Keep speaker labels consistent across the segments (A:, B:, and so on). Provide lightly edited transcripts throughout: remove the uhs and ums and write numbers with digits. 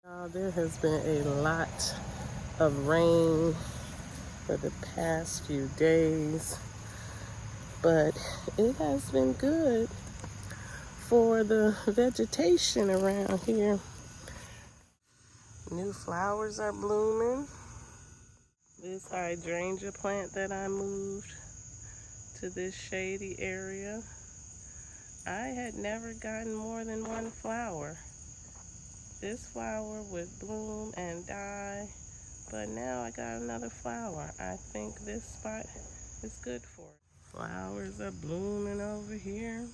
A: There has been a lot of rain for the past few days, but it has been good for the vegetation around here. New flowers are blooming. This hydrangea plant that I moved to this shady area, I had never gotten more than one flower. This flower would bloom and die, but now I got another flower. I think this spot is good for it. Flowers are blooming over here.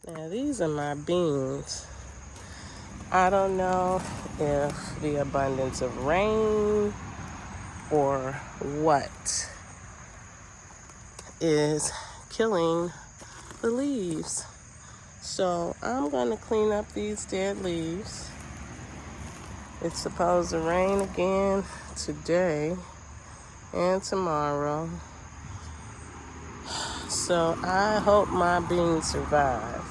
A: Now these are my beans. I don't know if the abundance of rain or what is killing the leaves. So I'm gonna clean up these dead leaves. It's supposed to rain again today and tomorrow. So I hope my beans survive.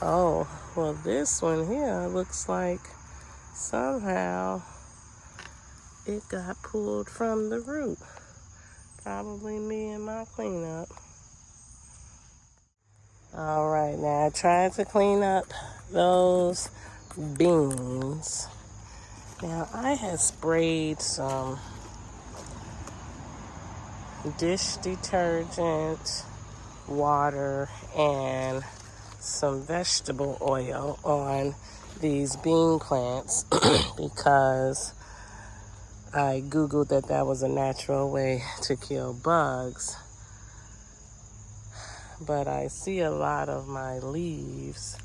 A: Oh, well this one here looks like somehow it got pulled from the root. Probably me and my cleanup. All right, now I tried to clean up those beans. Now I had sprayed some dish detergent, water, and some vegetable oil on these bean plants because I Googled that was a natural way to kill bugs. But I see a lot of my leaves,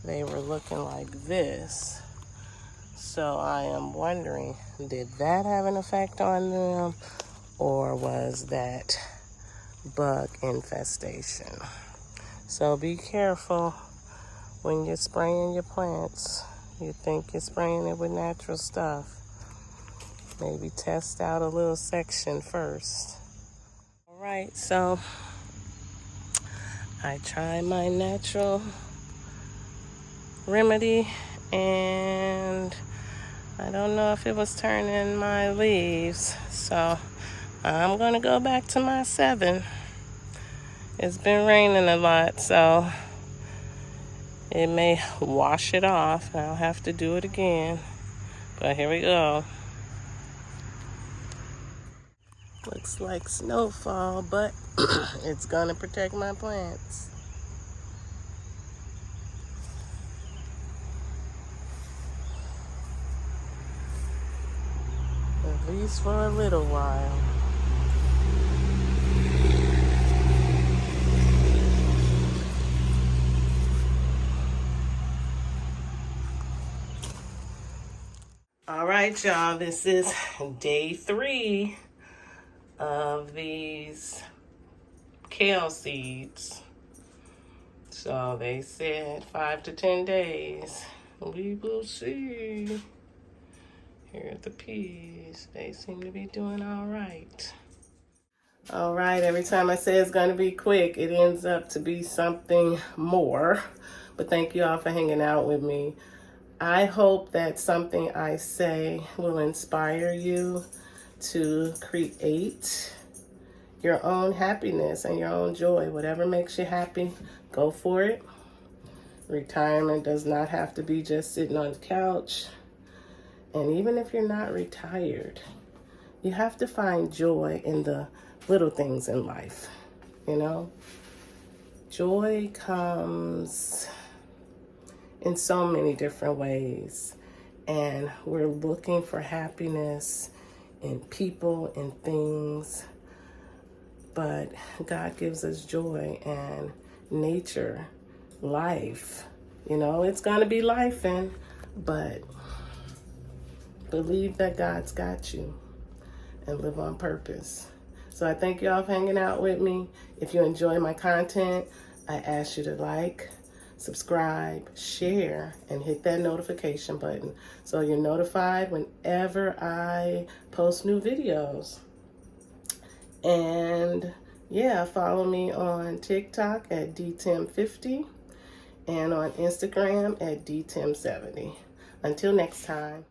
A: they were looking like this. So I am wondering, did that have an effect on them, or was that bug infestation? So be careful when you're spraying your plants. You think you're spraying it with natural stuff. Maybe test out a little section first. All right, so I tried my natural remedy and I don't know if it was turning my leaves. So I'm gonna go back to my 7. It's been raining a lot, so it may wash it off. I'll have to do it again. But here we go. Looks like snowfall, but it's gonna protect my plants. At least for a little while. All right, y'all, this is day 3 of these kale seeds. So they said 5 to 10 days. We will see. Here are the peas. They seem to be doing all right. All right, every time I say it's gonna be quick, it ends up to be something more. But thank you all for hanging out with me. I hope that something I say will inspire you to create your own happiness and your own joy. Whatever makes you happy, go for it. Retirement does not have to be just sitting on the couch. And even if you're not retired, you have to find joy in the little things in life, you know? Joy comes in so many different ways. And we're looking for happiness in people and things. But God gives us joy and nature, life. You know, it's going to be lifing, but believe that God's got you and live on purpose. So I thank y'all for hanging out with me. If you enjoy my content, I ask you to like, subscribe, share, and hit that notification button so you're notified whenever I post new videos. And yeah, follow me on TikTok at dtim50 and on Instagram at dtim70. Until next time.